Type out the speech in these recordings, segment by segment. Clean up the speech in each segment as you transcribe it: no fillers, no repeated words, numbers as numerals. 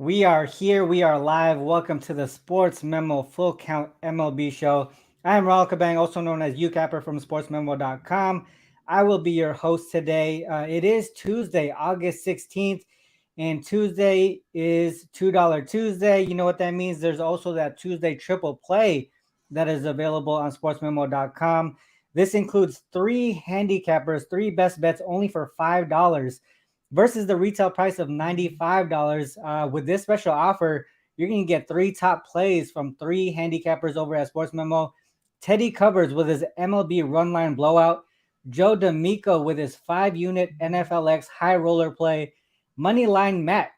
We are here. We are live. Welcome to the Sports Memo Full Count MLB show. I am Ronald Cabang, also known as UCapper from SportsMemo.com. I will be your host today. It is Tuesday, August 16th, and Tuesday is $2 Tuesday. You know what that means? There's also that Tuesday triple play that is available on SportsMemo.com. This includes three handicappers, three best bets only for $5 versus the retail price of $95. With this special offer, you're going to get three top plays from three handicappers over at Sports Memo. Teddy Covers with his MLB run line blowout. Joe D'Amico with his 5-unit NFLX high roller play. Moneyline Matt.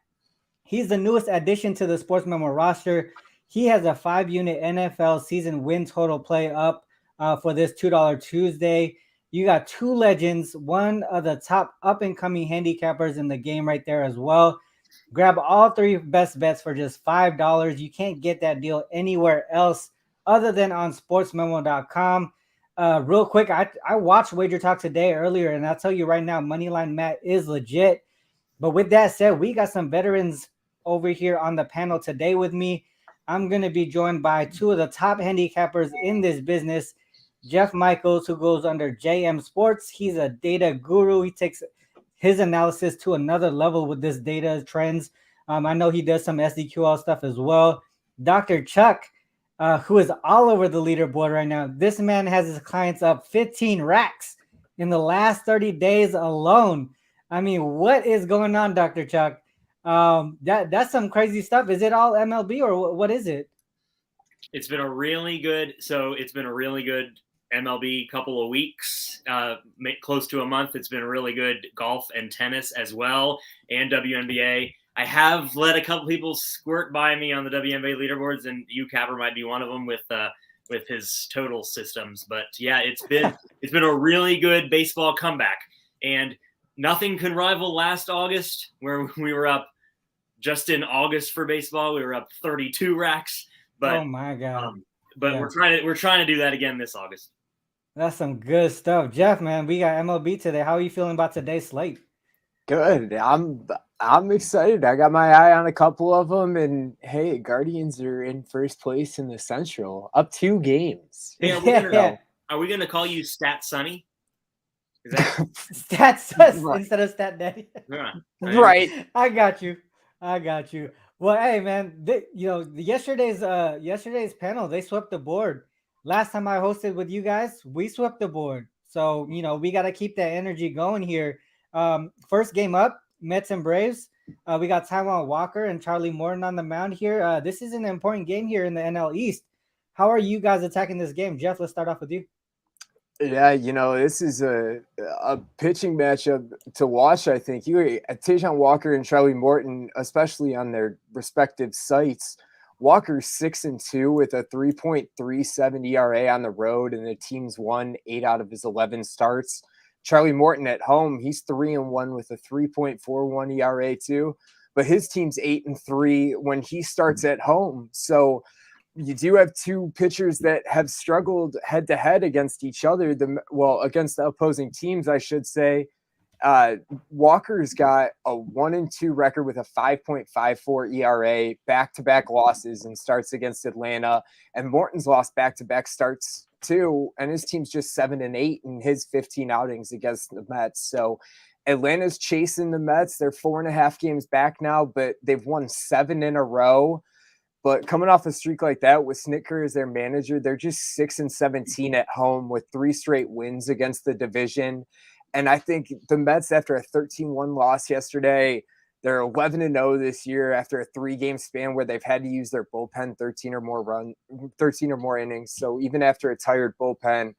He's the newest addition to the Sports Memo roster. He has a 5-unit NFL season win total play up for this $2 Tuesday. You got two legends, one of the top up-and-coming handicappers in the game right there as well. Grab all three best bets for just $5. You can't get that deal anywhere else other than on sportsmemo.com. Real quick, I watched Wager Talk today earlier, and I'll tell you right now, Moneyline Matt is legit. But with that said, we got some veterans over here on the panel today with me. I'm going to be joined by two of the top handicappers in this business, Jeff Michaels, who goes under JM Sports. He's a data guru. He takes his analysis to another level with this data trends. I know he does some SDQL stuff as well. Dr. Chuck, who is all over the leaderboard right now. This man has his clients up 15 racks in the last 30 days alone. I mean, what is going on, Dr. Chuck? That's some crazy stuff. Is it all MLB or what is it? It's been a really good MLB couple of weeks, close to a month. It's been really good golf and tennis as well, and WNBA. I have let a couple people squirt by me on the WNBA leaderboards, and UCapper might be one of them with his total systems. But yeah, it's been a really good baseball comeback, and nothing can rival last August, where we were up just in August for baseball. We were up 32 racks. But, oh my God! Yeah. we're trying to do that again this August. That's some good stuff, Jeff. Man, we got MLB today. How are you feeling about today's slate? Good. I'm excited. I got my eye on a couple of them, and hey, Guardians are in first place in the Central, up 2 games. Hey, are we gonna call you Stat Sunny? Is that Stat Sus right. Instead of Stat Daddy? Yeah, right. I got you. Well, hey man, yesterday's panel, they swept the board. Last time I hosted with you guys, we swept the board. So, we got to keep that energy going here. First game up, Mets and Braves. We got Taijuan Walker and Charlie Morton on the mound here. This is an important game here in the NL East. How are you guys attacking this game? Jeff, let's start off with you. Yeah, this is a pitching matchup to watch, I think. Taijuan Walker and Charlie Morton, especially on their respective sites. Walker's 6-2 with a 3.37 ERA on the road, and the team's won 8 out of his 11 starts. Charlie Morton at home, he's 3-1 with a 3.41 ERA too, but his team's 8-3 when he starts at home. So you do have two pitchers that have struggled head-to-head against each other, against the opposing teams, I should say. Walker's got a 1-2 record with a 5.54 ERA, back-to-back losses and starts against Atlanta, and Morton's lost back-to-back starts too, and his team's just 7-8 in his 15 outings against the Mets. So Atlanta's chasing the Mets. They're 4.5 games back now, but they've won 7 in a row. But coming off a streak like that with Snitker as their manager, they're just 6-17 at home with 3 straight wins against the division. And I think the Mets, after a 13-1 loss yesterday, they're 11-0 this year after a 3-game span where they've had to use their bullpen 13 or more innings. So even after a tired bullpen,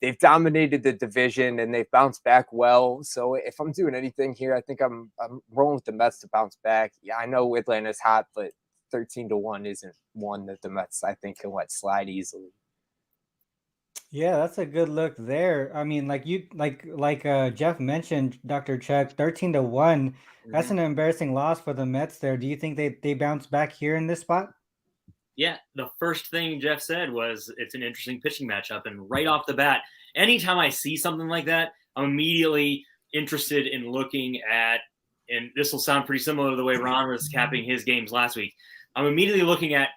they've dominated the division and they've bounced back well. So if I'm doing anything here, I think I'm rolling with the Mets to bounce back. Yeah, I know Atlanta's hot, but 13-1 isn't one that the Mets, I think, can let slide easily. Yeah, that's a good look there. I mean, like Jeff mentioned, Dr. Chuck, 13-1. That's an embarrassing loss for the Mets there. Do you think they bounce back here in this spot? Yeah, the first thing Jeff said was it's an interesting pitching matchup. And right off the bat, anytime I see something like that, I'm immediately interested in looking at and this will sound pretty similar to the way Ron was capping his games last week. I'm immediately looking at,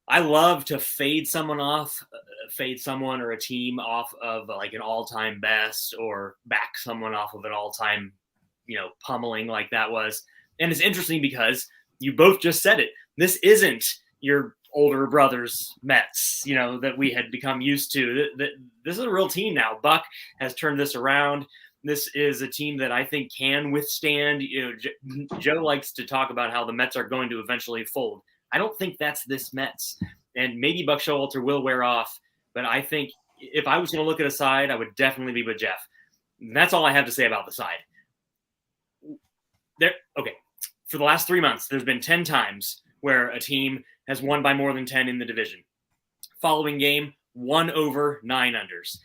I love to fade someone or a team off of like an all-time best, or back someone off of an all-time, pummeling like that was. And it's interesting because you both just said it. This isn't your older brother's Mets, that we had become used to. This is a real team now. Buck has turned this around. This is a team that I think can withstand. Joe likes to talk about how the Mets are going to eventually fold. I don't think that's this Mets. And maybe Buck Showalter will wear off. But I think if I was going to look at a side, I would definitely be with Jeff. And that's all I have to say about the side. Okay. For the last 3 months, there's been 10 times where a team has won by more than 10 in the division. Following game, 1 over, 9 unders.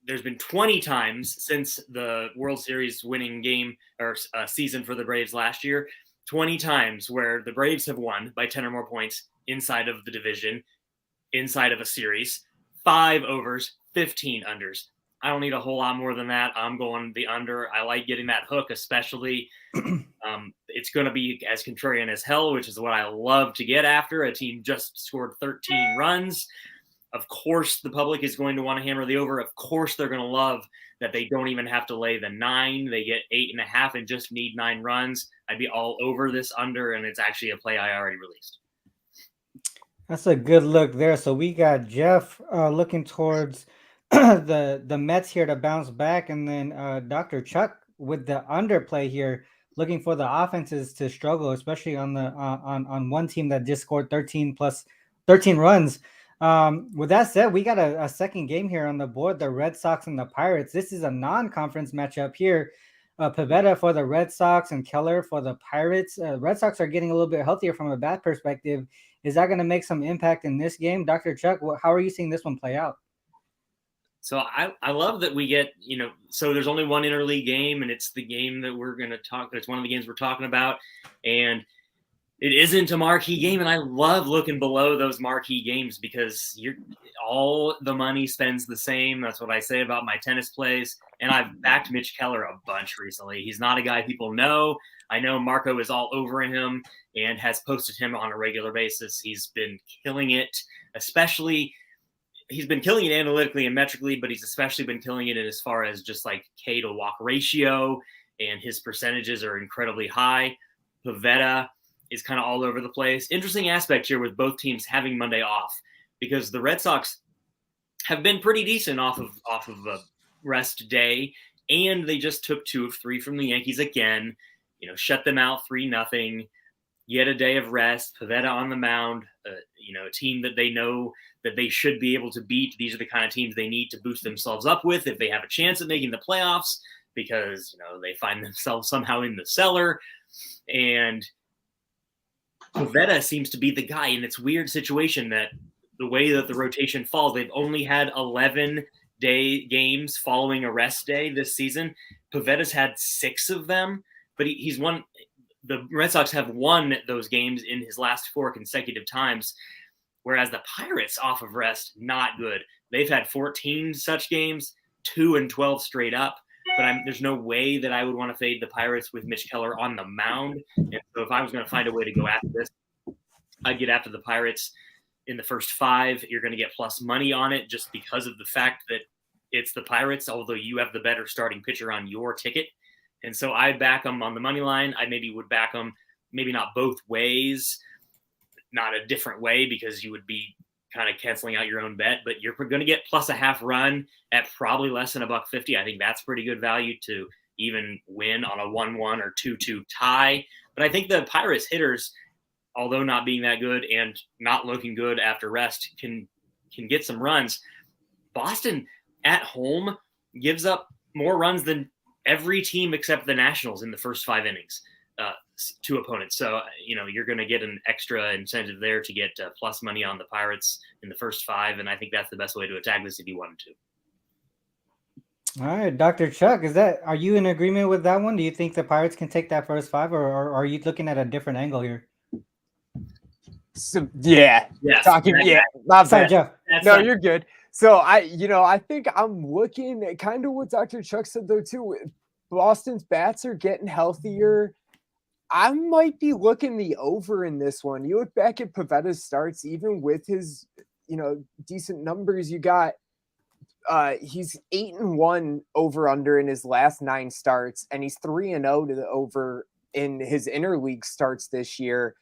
There's been 20 times since the World Series winning game or season for the Braves last year, 20 times where the Braves have won by 10 or more points inside of the division, inside of a series, 5 overs, 15 unders. I don't need a whole lot more than that. I'm going the under. I like getting that hook, especially. It's going to be as contrarian as hell, which is what I love to get after. A team just scored 13 runs. Of course, the public is going to want to hammer the over. Of course, they're going to love that they don't even have to lay the 9. They get 8.5 and just need 9 runs. I'd be all over this under, and it's actually a play I already released. That's a good look there. So we got Jeff looking towards the Mets here to bounce back, and then Dr. Chuck with the underplay here, looking for the offenses to struggle, especially on the on one team that just scored 13 runs. With that said, we got a second game here on the board, the Red Sox and the Pirates. This is a non-conference matchup here. Pivetta for the Red Sox and Keller for the Pirates. Red Sox are getting a little bit healthier from a bat perspective. Is that going to make some impact in this game? Dr. Chuck, how are you seeing this one play out? So I love that we get, so there's only one interleague game, and it's the game that we're going to talk. It's one of the games we're talking about, and it isn't a marquee game. And I love looking below those marquee games because all the money spends the same. That's what I say about my tennis plays. And I've backed Mitch Keller a bunch recently. He's not a guy people know. I know Marco is all over him and has posted him on a regular basis. He's been killing it, especially – he's been killing it analytically and metrically, but he's especially been killing it in as far as just like K to walk ratio, and his percentages are incredibly high. Pivetta is kind of all over the place. Interesting aspect here with both teams having Monday off, because the Red Sox have been pretty decent off of a rest day, and they just took 2 of 3 from the Yankees again. Shut them out 3-0. Yet a day of rest. Pivetta on the mound. A team that they know that they should be able to beat. These are the kind of teams they need to boost themselves up with if they have a chance at making the playoffs, because they find themselves somehow in the cellar. And Pivetta seems to be the guy in this weird situation that the way that the rotation falls, they've only had 11-day games following a rest day this season. Pivetta's had 6 of them, but he's won. The Red Sox have won those games in his last 4 consecutive times, whereas the Pirates off of rest, not good. They've had 14 such games, 2-12 straight up, but there's no way that I would want to fade the Pirates with Mitch Keller on the mound. And so if I was going to find a way to go after this, I'd get after the Pirates in the first 5. You're going to get plus money on it just because of the fact that it's the Pirates, although you have the better starting pitcher on your ticket. And so I'd back them on the money line. I maybe would back them, maybe not both ways, not a different way, because you would be kind of canceling out your own bet, but you're going to get plus a half run at probably less than $1.50. I think that's pretty good value to even win on a 1-1 or 2-2 tie. But I think the Pirates hitters, although not being that good and not looking good after rest, can get some runs. Boston at home gives up more runs than every team except the Nationals in the first 5 innings to opponents. So, you're going to get an extra incentive there to get plus money on the Pirates in the first 5. And I think that's the best way to attack this if you wanted to. All right, Dr. Chuck, are you in agreement with that one? Do you think the Pirates can take that first 5, or are you looking at a different angle here? So, yeah. Not Sorry, bad. Jeff. No, you're good. So I think I'm looking at kind of what Dr. Chuck said though too. Boston's bats are getting healthier. I might be looking the over in this one. You look back at Pavetta's starts, even with his, decent numbers, you got he's 8-1 over under in his last 9 starts, and he's 3-0 to the over in his interleague starts this year.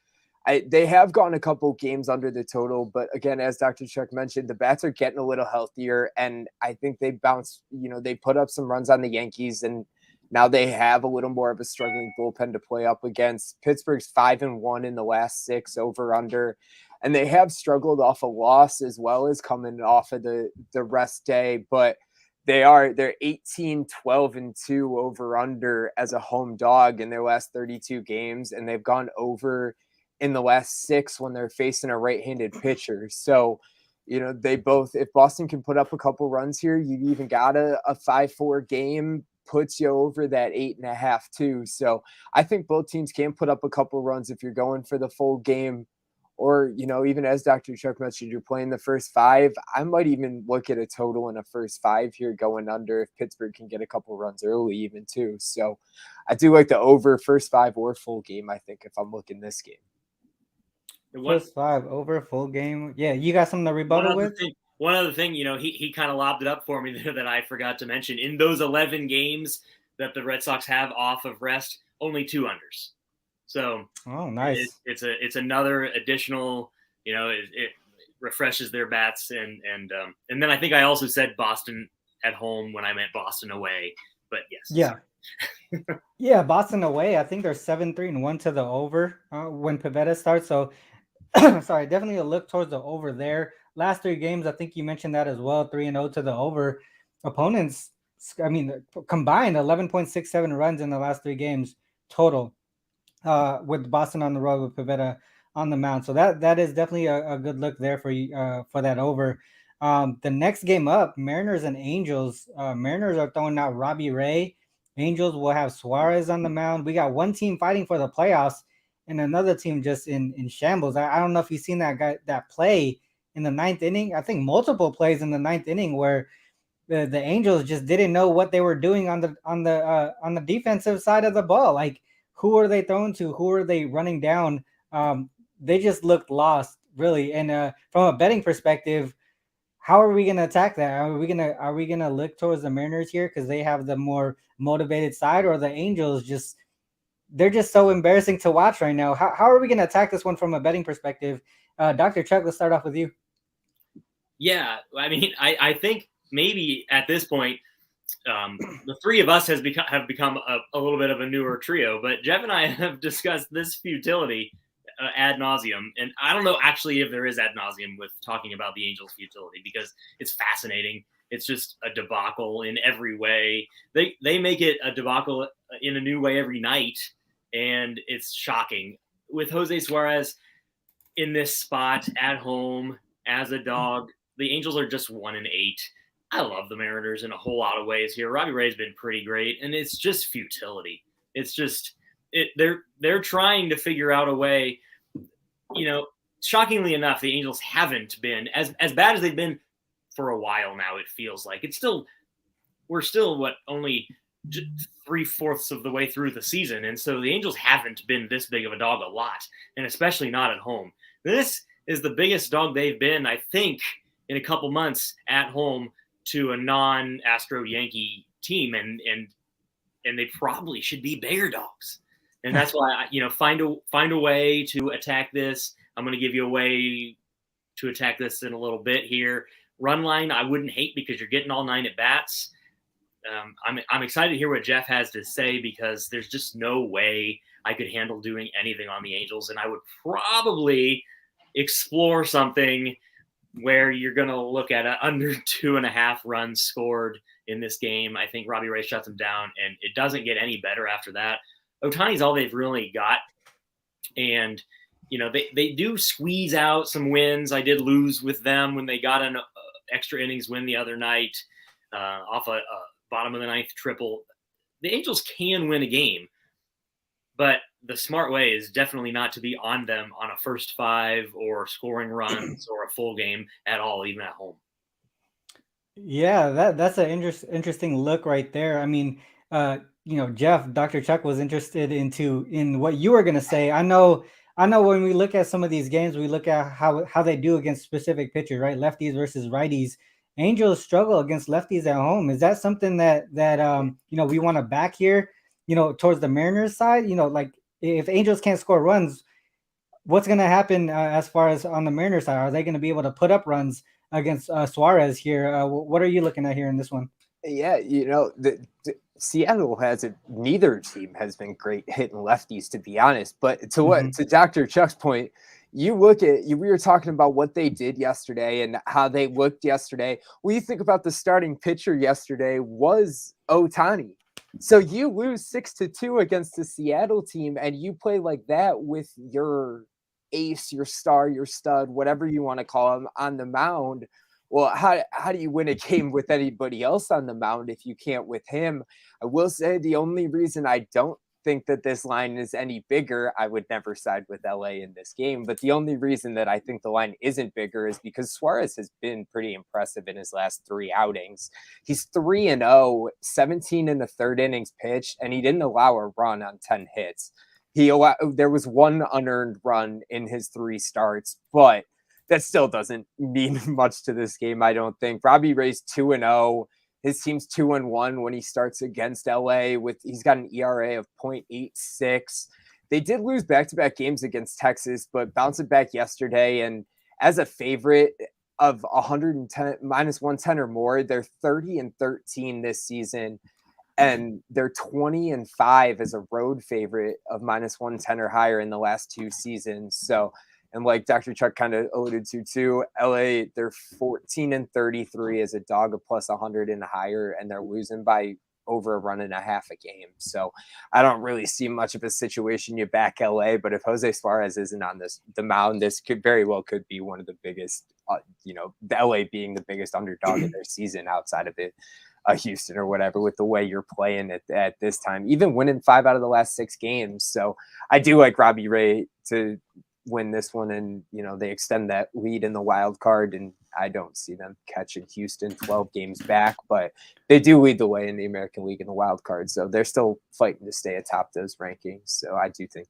They have gone a couple games under the total, but again, as Dr. Chuck mentioned, the bats are getting a little healthier, and I think they bounce. They put up some runs on the Yankees, and now they have a little more of a struggling bullpen to play up against. Pittsburgh's 5-1 in the last 6 over under. And they have struggled off a loss as well as coming off of the rest day, but they're 18-12-2 over under as a home dog in their last 32 games, and they've gone over in the last 6 when they're facing a right-handed pitcher. So, they both, if Boston can put up a couple runs here, you've even got a 5-4 game, puts you over that 8.5 too. So I think both teams can put up a couple runs if you're going for the full game. Or, even as Dr. Chuck mentioned, you're playing the first 5. I might even look at a total in a first 5 here going under if Pittsburgh can get a couple runs early even too. So I do like the over first 5 or full game, I think, if I'm looking this game. First 5 over full game. Yeah, you got something to rebuttal with? One other thing, he kind of lobbed it up for me there that I forgot to mention. In those 11 games that the Red Sox have off of rest, only 2 unders. So, nice. It's another additional, it refreshes their bats, and then I think I also said Boston at home when I meant Boston away, but yes. Yeah. Yeah, Boston away. I think they're 7-3-1 to the over when Pivetta starts. So, sorry, definitely a look towards the over there. Last 3 games, I think you mentioned that as well. 3-0 to the over. Opponents, combined 11.67 runs in the last 3 games total. With Boston on the road with Pivetta on the mound. So that is definitely a good look there for you for that over. The next game up, Mariners and Angels. Mariners are throwing out Robbie Ray. Angels will have Suarez on the mound. We got one team fighting for the playoffs and another team just in shambles. I don't know if you've seen that play in the 9th inning. I think multiple plays in the 9th inning where the Angels just didn't know what they were doing on the defensive side of the ball. Like, who are they throwing to? Who are they running down? They just looked lost, really. And from a betting perspective, how are we going to attack that? Are we gonna look towards the Mariners here because they have the more motivated side, or the Angels they're just so embarrassing to watch right now? How are we going to attack this one from a betting perspective? Dr. Chuck, let's start off with you. Yeah, I think maybe at this point, the 3 of us have become a little bit of a newer trio, but Jeff and I have discussed this futility ad nauseum, and I don't know actually if there is ad nauseum with talking about the Angels' futility, because it's fascinating. It's just a debacle in every way. They make it a debacle in a new way every night, and it's shocking. With Jose Suarez in this spot at home as a dog, the Angels are just 1-8. I love the Mariners in a whole lot of ways here. Robbie Ray's been pretty great, and it's just futility. It's just they're trying to figure out a way. Shockingly enough, the Angels haven't been as bad as they've been for a while now. It feels like we're still only 3/4 of the way through the season, and so the Angels haven't been this big of a dog a lot, and especially not at home. This is the biggest dog they've been, I think, in a couple months at home to a non-Astro Yankee team, and they probably should be bigger dogs. And that's why find a way to attack this. I'm going to give you a way to attack this in a little bit here. Run line, I wouldn't hate, because you're getting all 9 at bats. I'm excited to hear what Jeff has to say, because there's just no way I could handle doing anything on the Angels, and I would probably explore something where you're going to look at under 2.5 runs scored in this game. I think Robbie Ray shuts him down, and it doesn't get any better after that. Ohtani's all they've really got. And, they do squeeze out some wins. I did lose with them when they got an extra innings win the other night off a bottom of the 9th triple. The Angels can win a game, but the smart way is definitely not to be on them on a first 5 or scoring runs or a full game at all, even at home. Yeah, that's an interesting look right there. Jeff, Dr. Chuck was interested in what you were going to say. I know when we look at some of these games, we look at how they do against specific pitchers, right? Lefties versus righties. Angels struggle against lefties at home. Is that something that we want to back here, towards the Mariners side? Like if Angels can't score runs, what's going to happen as far as on the Mariners side? Are they going to be able to put up runs against Suarez here? What are you looking at here in this one? Yeah, the Seattle neither team has been great hitting lefties, to be honest. But to Dr. Chuck's point, we were talking about what they did yesterday and how they looked yesterday. What you think about the starting pitcher yesterday was Ohtani. So you lose 6-2 against the Seattle team, and you play like that with your ace, your star, your stud, whatever you want to call him, on the mound. Well, how do you win a game with anybody else on the mound if you can't with him? I will say the only reason I don't think that this line is any bigger, I would never side with LA in this game, but the only reason that I think the line isn't bigger is because Suarez has been pretty impressive in his last 3 outings. He's 3-0, 17 in the third innings pitched, and he didn't allow a run on 10 hits. There was 1 unearned run in his 3 starts, but that still doesn't mean much to this game, I don't think. Robbie Ray's 2-0. His team's 2-1 when he starts against LA. He's got an ERA of 0.86. They did lose back-to-back games against Texas, but bounced it back yesterday. And as a favorite of 110 minus 110 or more, they're 30-13 this season, and they're 20-5 as a road favorite of minus 110 or higher in the last 2 seasons. So. And like Dr. Chuck kind of alluded to too, LA, they're 14-33 as a dog of plus 100 and higher, and they're losing by over 1.5 runs a game. So I don't really see much of a situation you back LA, but if Jose Suarez isn't on the mound, this could be one of the biggest, the LA being the biggest underdog in their season outside of it. Houston or whatever, with the way you're playing at this time, even winning 5 out of the last 6 games. So I do like Robbie Ray to win this one, and they extend that lead in the wild card, and I don't see them catching Houston 12 games back, but they do lead the way in the American League in the wild card, so they're still fighting to stay atop those rankings. So I do think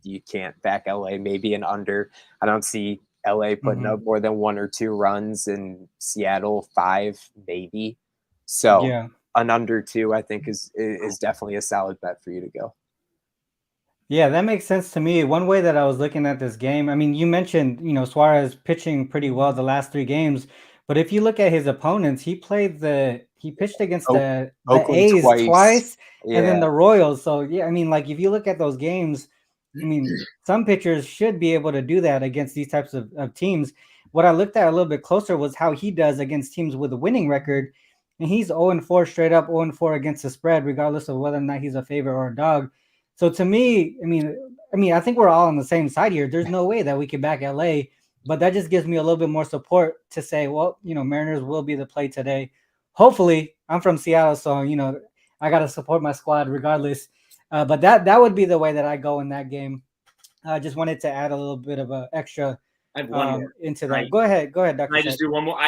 you can't back LA, maybe an under. I don't see LA putting up more than 1 or 2 runs, and Seattle 5 maybe. So yeah, an under 2 I think is definitely a solid bet for you to go. Yeah, that makes sense to me. One way that I was looking at this game, I mean, you mentioned, Suarez pitching pretty well the last 3 games, but if you look at his opponents, he pitched against the A's twice and then the Royals. So yeah, I mean, like if you look at those games, I mean, some pitchers should be able to do that against these types of teams. What I looked at a little bit closer was how he does against teams with a winning record, and he's 0-4 straight up, 0-4 against the spread, regardless of whether or not he's a favorite or a dog. So to me, I mean, I think we're all on the same side here. There's no way that we could back LA, but that just gives me a little bit more support to say, well, Mariners will be the play today. Hopefully, I'm from Seattle, so I got to support my squad regardless. But that would be the way that I go in that game. I just wanted to add a little bit of an extra into that. Go ahead, Dr. Can I just do one more?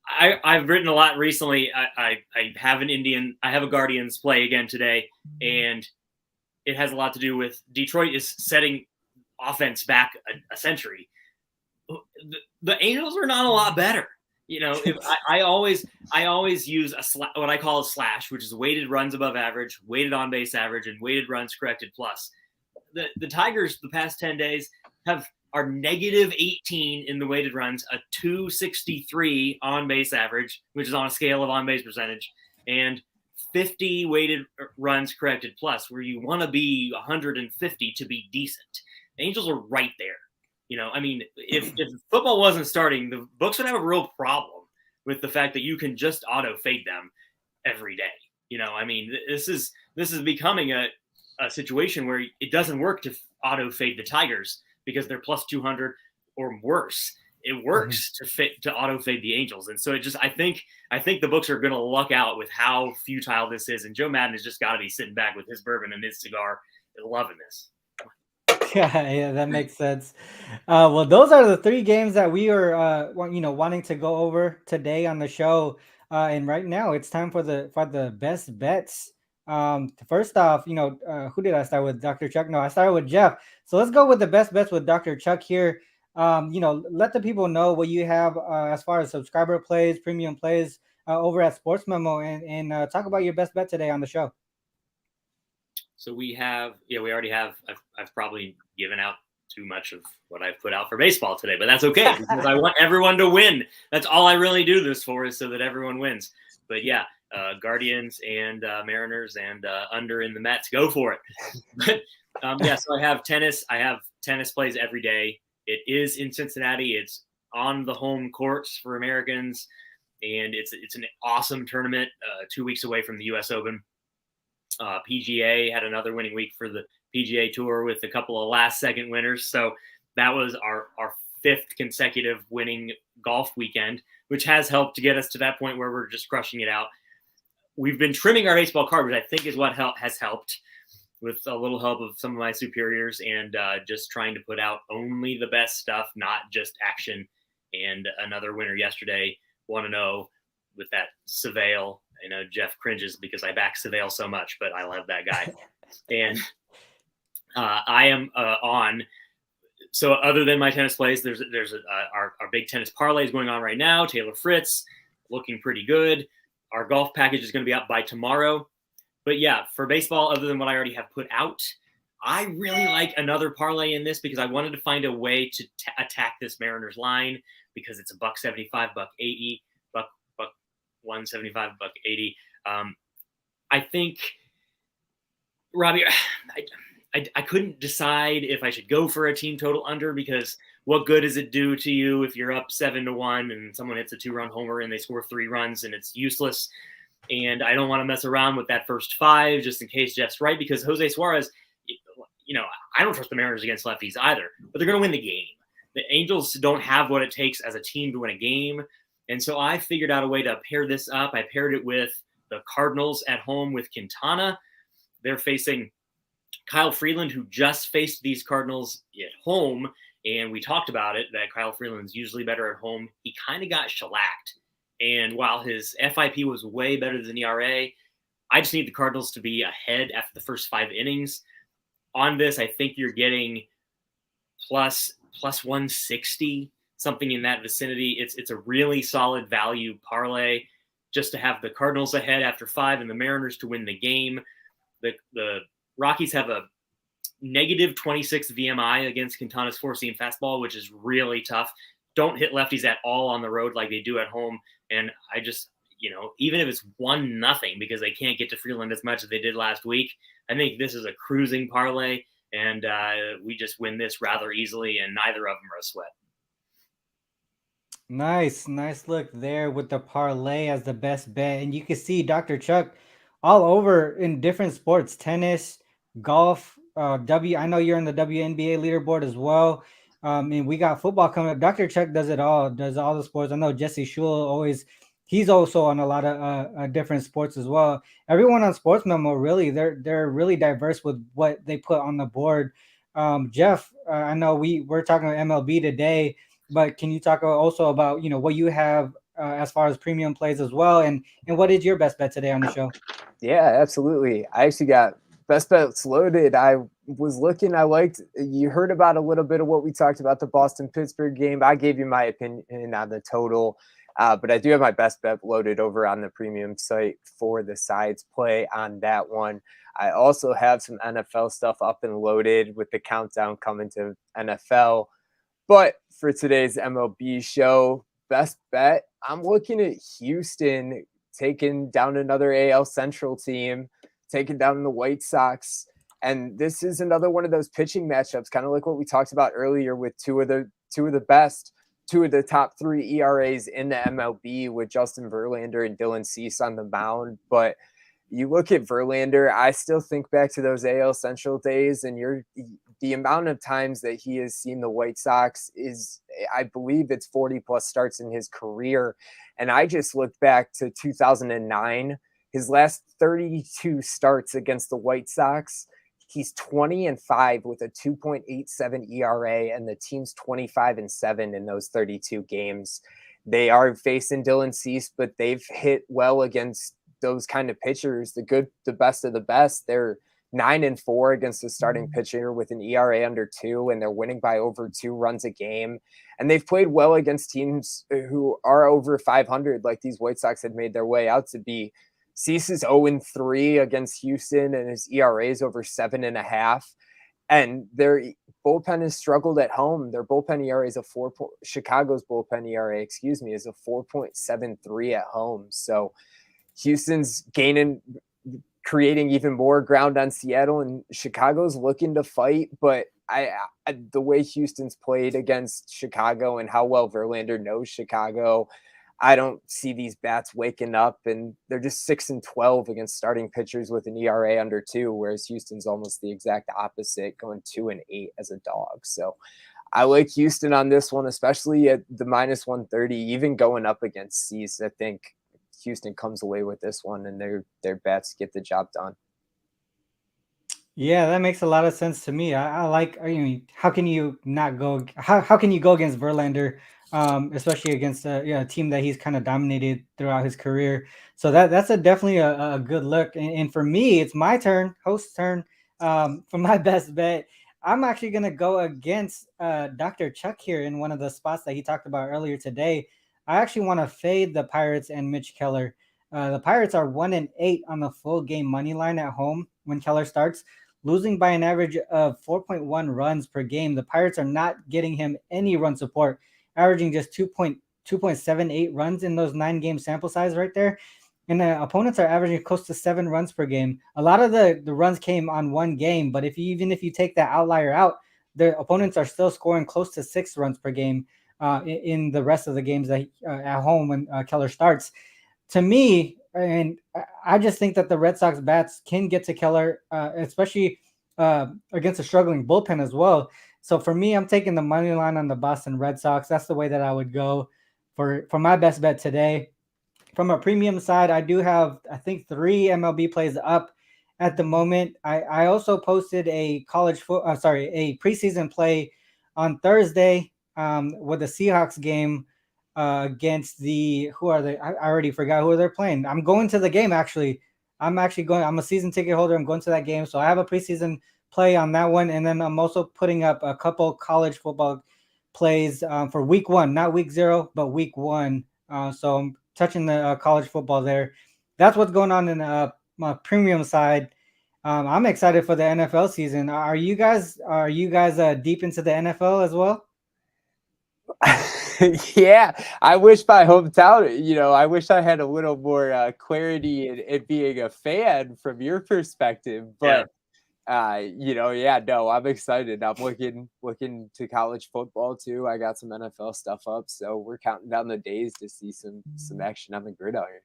I've written a lot recently. I have a Guardians play again today, and it has a lot to do with Detroit is setting offense back a century. The Angels are not a lot better. If I always use what I call a slash, which is weighted runs above average, weighted on base average, and weighted runs corrected plus. The Tigers the past 10 days are negative 18 in the weighted runs, a 263 on base average, which is on a scale of on base percentage, and 50 weighted runs corrected plus, where you want to be 150 to be decent. The Angels are right there. I mean, if football wasn't starting, the books would have a real problem with the fact that you can just auto fade them every day. I mean, this is becoming a situation where it doesn't work to auto fade the Tigers because they're plus 200 or worse. It works to auto fade the Angels. And so I think the books are going to luck out with how futile this is. And Joe Madden has just got to be sitting back with his bourbon and his cigar and loving this. Yeah, that makes sense. Well, those are the 3 games that we are, wanting to go over today on the show. And right now it's time for the best bets First off, who did I start with? Dr. Chuck? No, I started with Jeff. So let's go with the best bets with Dr. Chuck here. Let the people know what you have as far as subscriber plays, premium plays over at Sports Memo, and talk about your best bet today on the show. So we already have. I've probably given out too much of what I've put out for baseball today, but that's okay because I want everyone to win. That's all I really do this for, is so that everyone wins. But yeah, Guardians and Mariners and under in the Mets, go for it. But so I have tennis. I have tennis plays every day. It is in Cincinnati. It's on the home courts for Americans, and it's an awesome tournament. 2 weeks away from the U.S. Open. PGA had another winning week for the PGA Tour with a couple of last-second winners. So that was our fifth consecutive winning golf weekend, which has helped to get us to that point where we're just crushing it out. We've been trimming our baseball card, which I think is what has helped, with a little help of some of my superiors, and just trying to put out only the best stuff, not just action. And another winner yesterday, 1-0 with that Seville. I know Jeff cringes because I back Seville so much, but I love that guy. And I am on. So other than my tennis plays, there's our big tennis parlays going on right now. Taylor Fritz looking pretty good. Our golf package is going to be out by tomorrow. But yeah, for baseball, other than what I already have put out, I really like another parlay in this because I wanted to find a way to attack this Mariners line, because it's $1.75, $1.80, $1.75, $1.80. I think, Robbie, I couldn't decide if I should go for a team total under, because what good does it do to you if you're up 7-1 and someone hits a 2-run homer and they score 3 runs and it's useless? And I don't want to mess around with that first 5 just in case Jeff's right, because Jose Suarez, I don't trust the Mariners against lefties either, but they're going to win the game. The Angels don't have what it takes as a team to win a game. And so I figured out a way to pair this up. I paired it with the Cardinals at home with Quintana. They're facing Kyle Freeland, who just faced these Cardinals at home. And we talked about it, that Kyle Freeland's usually better at home. He kind of got shellacked. And while his FIP was way better than ERA, I just need the Cardinals to be ahead after the first 5 innings. On this, I think you're getting plus 160, something in that vicinity. It's a really solid value parlay, just to have the Cardinals ahead after 5 and the Mariners to win the game. The Rockies have a negative 26 VMI against Quintana's four-seam fastball, which is really tough. Don't hit lefties at all on the road like they do at home. And I just, even if it's 1-0 because they can't get to Freeland as much as they did last week, I think this is a cruising parlay, and we just win this rather easily, and neither of them are a sweat. Nice look there with the parlay as the best bet. And you can see Dr. Chuck all over in different sports, tennis, golf, I know you're in the WNBA leaderboard as well. And we got football coming up. Dr. Chuck does it all, does all the sports. I know Jesse Shule he's also on a lot of different sports as well. Everyone on Sports Memo, really, they're really diverse with what they put on the board. Jeff, I know we're talking about MLB today, but can you talk also about, what you have as far as premium plays as well? And what is your best bet today on the show? Yeah, absolutely. I actually got best bets loaded. I was looking, you heard about a little bit of what we talked about, the Boston-Pittsburgh game. I gave you my opinion on the total, but I do have my best bet loaded over on the premium site for the sides play on that one. I also have some NFL stuff up and loaded with the countdown coming to NFL. But for today's MLB show, best bet, I'm looking at Houston taking down another AL Central team, taking down the White Sox. And this is another one of those pitching matchups, kind of like what we talked about earlier with two of the top 3 ERAs in the MLB with Justin Verlander and Dylan Cease on the mound. But you look at Verlander, I still think back to those AL Central days, and the amount of times that he has seen the White Sox is, I believe it's 40 plus starts in his career. And I just looked back to 2009, his last 32 starts against the White Sox. He's 20-5 with a 2.87 ERA, and the team's 25-7 in those 32 games. They are facing Dylan Cease, but they've hit well against those kind of pitchers, the best of the best. They're 9-4 against the starting pitcher with an ERA under 2, and they're winning by over 2 runs a game. And they've played well against teams who are over 500, like these White Sox had made their way out to be. Cease is 0-3 against Houston, and his ERA is over 7.5. And their bullpen has struggled at home. Their bullpen ERA is Chicago's bullpen ERA, is a 4.73 at home. So Houston's creating even more ground on Seattle, and Chicago's looking to fight. But the way Houston's played against Chicago and how well Verlander knows Chicago, I don't see these bats waking up, and they're just 6-12 against starting pitchers with an ERA under 2, whereas Houston's almost the exact opposite, going 2-8 as a dog. So I like Houston on this one, especially at the -130, even going up against Cease. I think Houston comes away with this one, and their bats get the job done. Yeah, that makes a lot of sense to me. How can you not go? How can you go against Verlander, especially against a team that he's kind of dominated throughout his career? So that's definitely a good look. And for me, it's my turn, host's turn. For my best bet, I'm actually gonna go against Dr. Chuck here in one of the spots that he talked about earlier today. I actually want to fade the Pirates and Mitch Keller. The Pirates are 1-8 on the full game money line at home when Keller starts, losing by an average of 4.1 runs per game. The Pirates are not getting him any run support, averaging just 2.78 runs in those 9-game sample size right there. And the opponents are averaging close to 7 runs per game. A lot of the runs came on one game, but even if you take that outlier out, the opponents are still scoring close to 6 runs per game in the rest of the games that at home when Keller starts. To me, and I just think that the Red Sox bats can get to Keller, especially against a struggling bullpen as well. So for me, I'm taking the money line on the Boston Red Sox. That's the way that I would go for my best bet today. From a premium side, I do have, I think, 3 MLB plays up at the moment. I also posted a preseason play on Thursday with the Seahawks game against who are they? I already forgot who they're playing. I'm going to the game, actually. I'm a season ticket holder. I'm going to that game. So I have a preseason play on that one. And then I'm also putting up a couple college football plays for week 1, not week 0, but week 1. So I'm touching the college football there. That's what's going on in my premium side. I'm excited for the NFL season. Are you guys deep into the NFL as well? Yeah, I wish my hometown, I wish I had a little more clarity in being a fan from your perspective. But, I'm excited. I'm looking to college football too. I got some NFL stuff up. So we're counting down the days to see some action on the gridiron.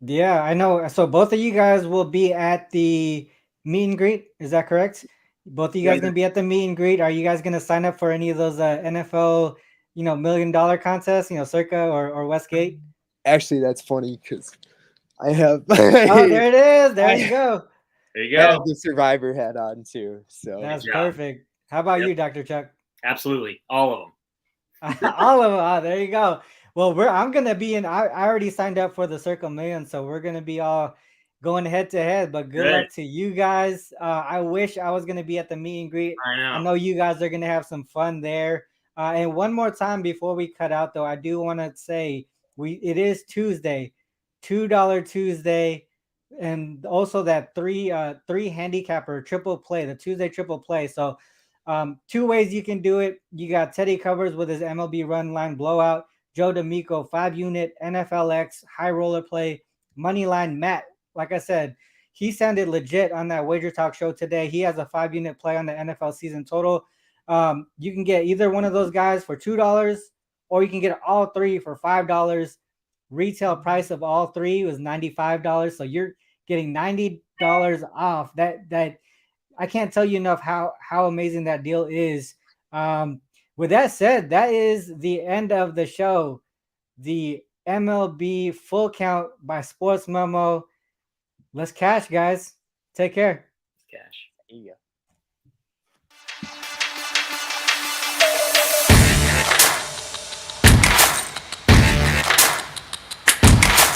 Yeah, I know. So both of you guys will be at the meet and greet. Is that correct? Both of you guys going to be at the meet and greet. Are you guys going to sign up for any of those NFL $1 million contests, Circa or Westgate? Actually, that's funny because I have. Oh, there it is. There you go. There you I go. have the Survivor hat on too. So that's perfect. How about you, Dr. Chuck? Absolutely, all of them. All of them. Oh, there you go. Well, I'm gonna be in. I already signed up for the Circle Million, so we're gonna be all going head to head. But good luck to you guys. I wish I was gonna be at the meet and greet. I know you guys are gonna have some fun there. And one more time before we cut out, though, I do want to say it is Tuesday, $2 Tuesday, and also that three handicapper triple play, the Tuesday triple play. So 2 ways you can do it. You got Teddy Covers with his MLB run line blowout, Joe D'Amico 5-unit NFLX high roller play, money line Matt. Like I said, he sounded legit on that Wager Talk show today. He has a 5-unit play on the NFL season total. You can get either one of those guys for $2, or you can get all 3 for $5. Retail price of all 3 was $95. So you're getting $90 off. That I can't tell you enough how amazing that deal is. With that said, that is the end of the show. The MLB full count by Sports Memo. Let's cash, guys. Take care. Cash. Yeah.